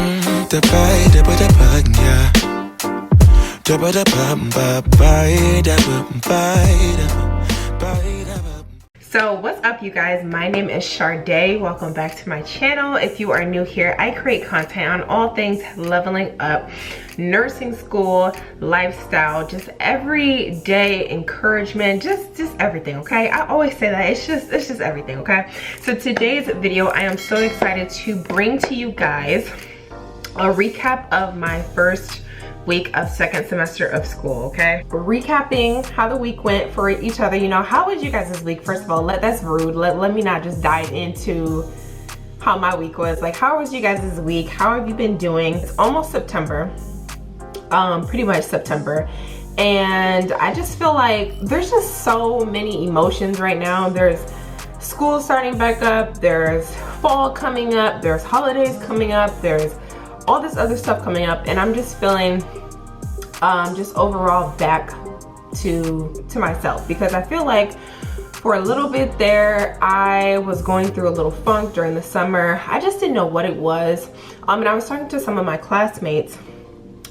The bite, the bug, yeah. So what's up, you guys? My name is Sharday. Welcome back to my channel. If you are new here, I create content on all things leveling up, nursing school, lifestyle, just everyday encouragement, just everything, okay? I always say that it's just everything, okay? So today's video, I am so excited to bring to you guys a recap of my first week of second semester of school, okay? Recapping how the week went for each other. You know, how was you guys this week? First of all, that's rude. Let me not just dive into how my week was. Like, how was you guys this week? How have you been doing? It's almost September, pretty much September. And I just feel like there's just so many emotions right now. There's school starting back up, there's fall coming up, there's holidays coming up, there's all this other stuff coming up, and I'm just feeling just overall back to myself, because I feel like for a little bit there I was going through a little funk during the summer. I just didn't know what it was, and I was talking to some of my classmates.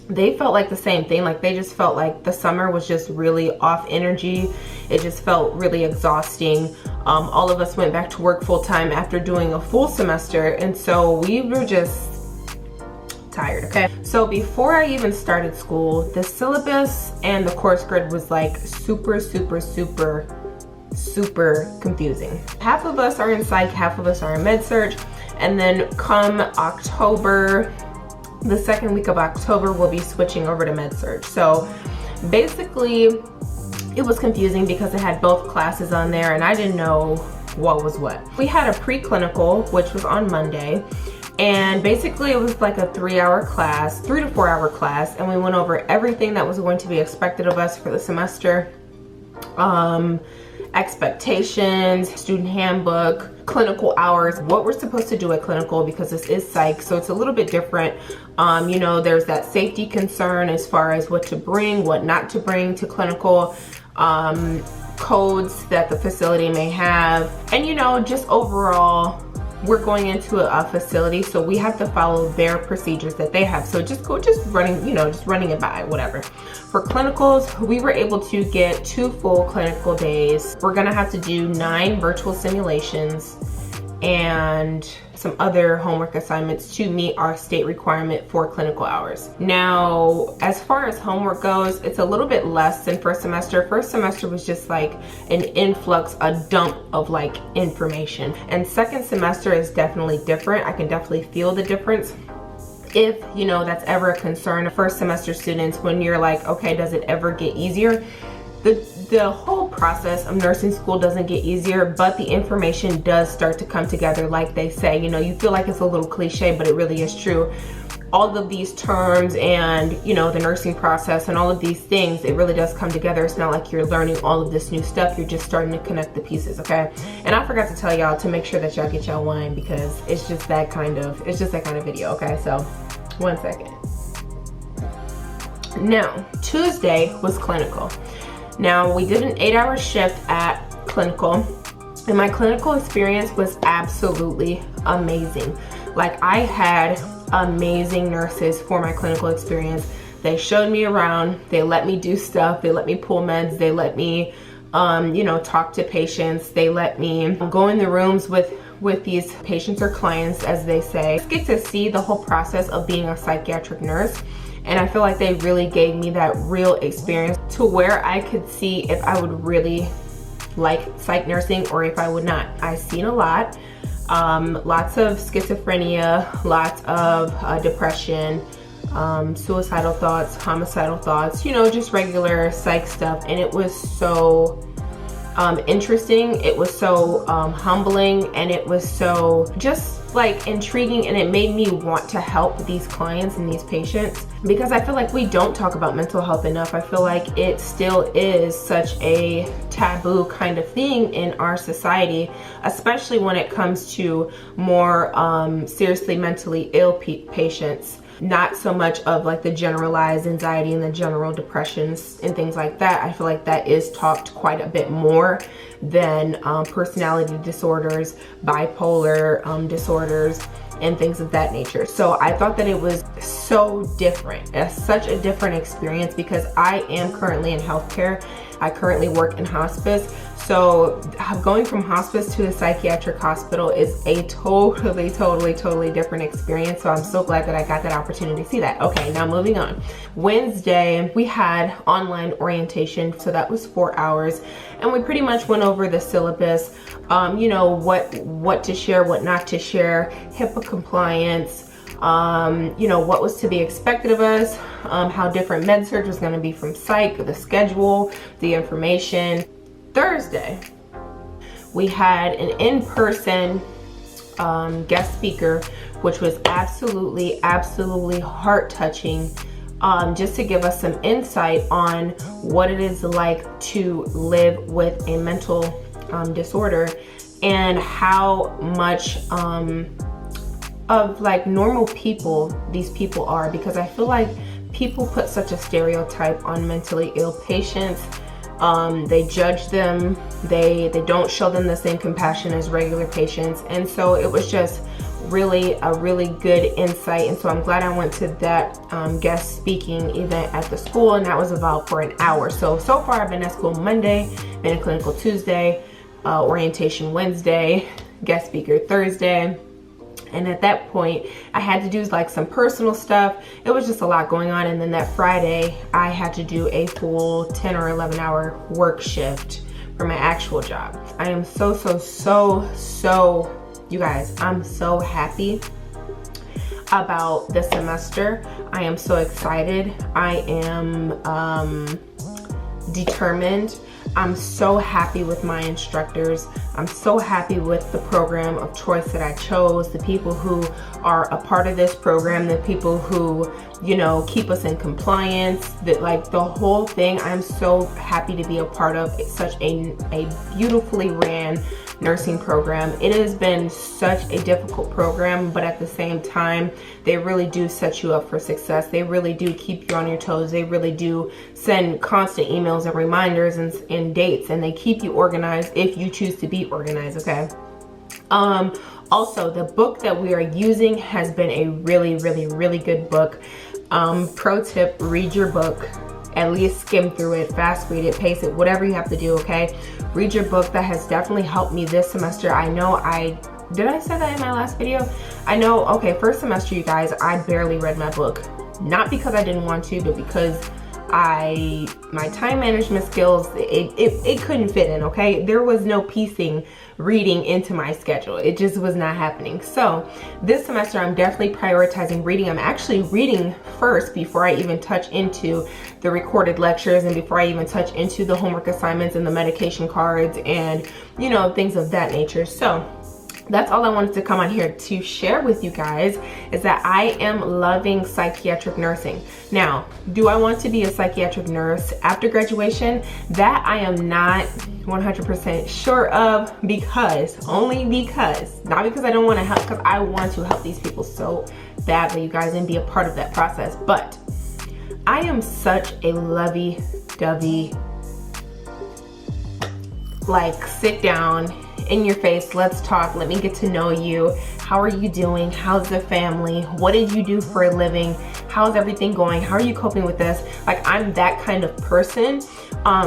They felt like the same thing. Like, they just felt like the summer was just really off energy. It just felt really exhausting. All of us went back to work full time after doing a full semester, and so we were just tired, okay? So before I even started school, the syllabus and the course grid was like super confusing. Half of us are in psych, half of us are in med surg, and then come October, the second week of October, we'll be switching over to med surg. So basically it was confusing because it had both classes on there and I didn't know what was what. We had a preclinical, which was on Monday, and basically it was like a 3 to 4 hour class, and we went over everything that was going to be expected of us for the semester. Expectations, student handbook, clinical hours, what we're supposed to do at clinical, because this is psych, so it's a little bit different. You know, there's that safety concern as far as what to bring, what not to bring to clinical, codes that the facility may have, and you know, just overall, we're going into a facility, so we have to follow their procedures that they have. So just running it by, whatever. For clinicals, we were able to get 2 full clinical days. We're gonna have to do 9 virtual simulations and some other homework assignments to meet our state requirement for clinical hours. Now, as far as homework goes, it's a little bit less than first semester. First semester was just like an influx, a dump of like information. And second semester is definitely different. I can definitely feel the difference. If, you know, that's ever a concern of first semester students, when you're like, okay, does it ever get easier? The whole process of nursing school doesn't get easier, but the information does start to come together. Like they say, you know, you feel like it's a little cliche, but it really is true. All of these terms and, you know, the nursing process and all of these things, it really does come together. It's not like you're learning all of this new stuff. You're just starting to connect the pieces, okay? And I forgot to tell y'all to make sure that y'all get y'all wine, because it's just that kind of video, okay? So, 1 second. Now, Tuesday was clinical. Now, we did an 8-hour shift at clinical, and my clinical experience was absolutely amazing. Like, I had amazing nurses for my clinical experience. They showed me around, they let me do stuff, they let me pull meds, they let me, you know, talk to patients, they let me go in the rooms with these patients or clients, as they say. Just get to see the whole process of being a psychiatric nurse. And I feel like they really gave me that real experience to where I could see if I would really like psych nursing or if I would not. I've seen a lot, lots of schizophrenia, lots of depression, suicidal thoughts, homicidal thoughts, you know, just regular psych stuff. And it was so interesting, it was so humbling, and it was so just like intriguing, and it made me want to help these clients and these patients, because I feel like we don't talk about mental health enough. I feel like it still is such a taboo kind of thing in our society, especially when it comes to more seriously mentally ill patients. Not so much of like the generalized anxiety and the general depressions and things like that. I feel like that is talked quite a bit more than personality disorders, bipolar disorders, and things of that nature. So I thought that it was so different. It's such a different experience because I am currently in healthcare. I currently work in hospice. So going from hospice to a psychiatric hospital is a totally different experience. So I'm so glad that I got that opportunity to see that. Okay, now moving on. Wednesday, we had online orientation. So that was 4 hours. And we pretty much went over the syllabus, you know, what to share, what not to share, HIPAA compliance, you know, what was to be expected of us, how different med surg was going to be from psych, the schedule, the information. Thursday, we had an in-person guest speaker, which was absolutely heart-touching, just to give us some insight on what it is like to live with a mental disorder and how much of like normal people these people are, because I feel like people put such a stereotype on mentally ill patients. They judge them, they don't show them the same compassion as regular patients, and so it was just really a really good insight. And so I'm glad I went to that guest speaking event at the school, and that was about for an hour. So far I've been at school Monday, been in clinical Tuesday, orientation Wednesday, guest speaker Thursday. And at that point, I had to do like some personal stuff. It was just a lot going on. And then that Friday, I had to do a full 10 or 11 hour work shift for my actual job. I am so, you guys, I'm so happy about the semester. I am so excited. I am determined. I'm so happy with my instructors. I'm so happy with the program of choice that I chose, the people who are a part of this program, the people who, you know, keep us in compliance, that like the whole thing. I'm so happy to be a part of such a beautifully ran nursing program. It has been such a difficult program, but at the same time, they really do set you up for success. They really do keep you on your toes. They really do send constant emails and reminders and dates, and they keep you organized if you choose to be organized, okay? Also, the book that we are using has been a really good book. Pro tip, read your book. At least skim through it, fast read it, pace it, whatever you have to do, okay? Read your book. That has definitely helped me this semester. I know did I say that in my last video? I know, okay, first semester, you guys, I barely read my book. Not because I didn't want to, but because my time management skills, it couldn't fit in, okay? There was no piecing reading into my schedule. It just was not happening. So this semester, I'm definitely prioritizing reading. I'm actually reading first before I even touch into the recorded lectures and before I even touch into the homework assignments and the medication cards and, you know, things of that nature. So that's all I wanted to come on here to share with you guys, is that I am loving psychiatric nursing. Now, do I want to be a psychiatric nurse after graduation? That I am not 100% sure of, only because, not because I don't want to help, because I want to help these people so badly, you guys, and be a part of that process. But I am such a lovey-dovey, like, sit down, in your face, let's talk, let me get to know you. How are you doing? How's the family? What did you do for a living? How's everything going? How are you coping with this? Like, I'm that kind of person,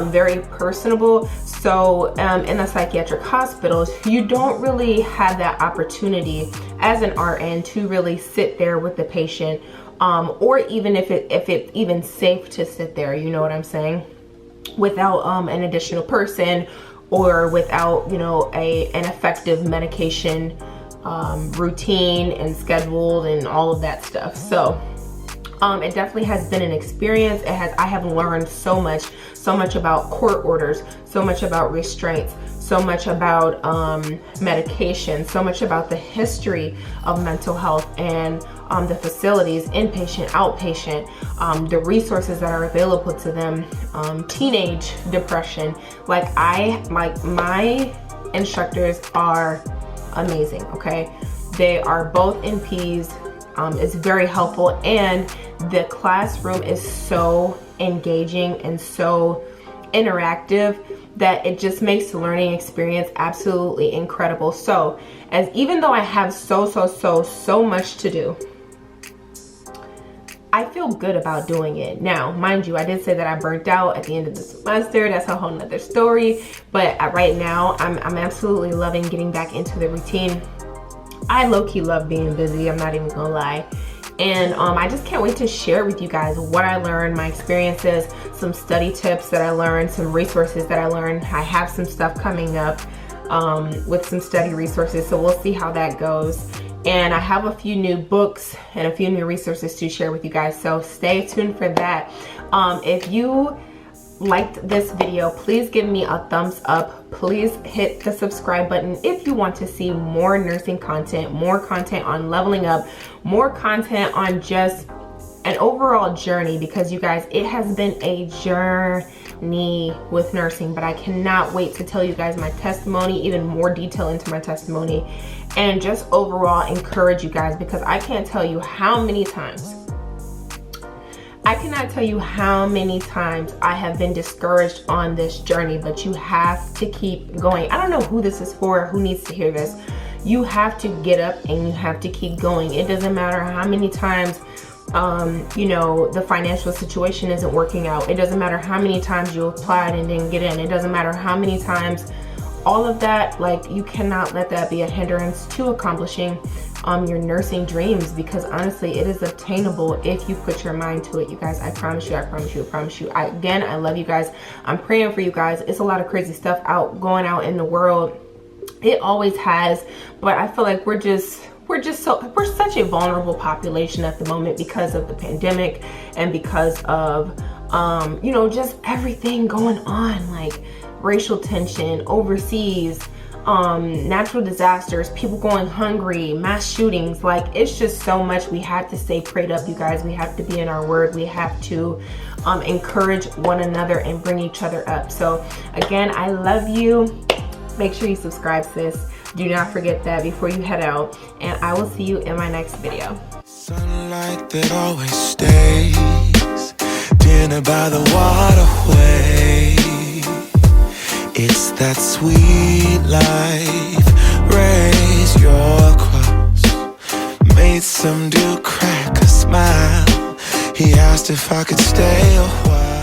very personable. So in the psychiatric hospitals, you don't really have that opportunity as an RN to really sit there with the patient, or even if it's even safe to sit there, you know what I'm saying, without an additional person, or without, you know, an effective medication routine and scheduled and all of that stuff. So it definitely has been an experience. I have learned so much about court orders, so much about restraints, so much about medication, so much about the history of mental health and the facilities, inpatient, outpatient, the resources that are available to them, teenage depression. Like, my instructors are amazing, okay? They are both NPs. It's very helpful, and the classroom is so engaging and so interactive that it just makes the learning experience absolutely incredible. So even though I have so much to do, I feel good about doing it. Now, mind you, I did say that I burnt out at the end of the semester. That's a whole nother story. But right now, I'm absolutely loving getting back into the routine. I low-key love being busy, I'm not even gonna lie. And I just can't wait to share with you guys what I learned, my experiences, some study tips that I learned, some resources that I learned. I have some stuff coming up with some study resources, so we'll see how that goes. And I have a few new books and a few new resources to share with you guys, so stay tuned for that. If you liked this video, please give me a thumbs up. Please hit the subscribe button if you want to see more nursing content, more content on leveling up, more content on just an overall journey, because you guys, it has been a journey with nursing, but I cannot wait to tell you guys my testimony, even more detail into my testimony, and just overall encourage you guys, because I can't tell you how many times, I cannot tell you how many times I have been discouraged on this journey, but you have to keep going. I don't know who this is for, who needs to hear this. You have to get up and you have to keep going. It doesn't matter how many times you know, the financial situation isn't working out. It doesn't matter how many times you applied and didn't get in. It doesn't matter how many times, all of that, like, you cannot let that be a hindrance to accomplishing your nursing dreams, because honestly, it is obtainable if you put your mind to it. You guys, I promise you, I promise you, I promise you. Again, I love you guys. I'm praying for you guys. It's a lot of crazy stuff going out in the world. It always has, but I feel like we're such a vulnerable population at the moment because of the pandemic and because of you know, just everything going on, like racial tension overseas, natural disasters, people going hungry, mass shootings. Like, it's just so much. We have to stay prayed up, you guys. We have to be in our word. We have to encourage one another and bring each other up. So again, I love you. Make sure you subscribe, sis. Do not forget that before you head out, and I will see you in my next video. Sunlight that always stays, dinner by the waterway. It's that sweet life. Raise your cross. Made some dude crack a smile. He asked if I could stay a while.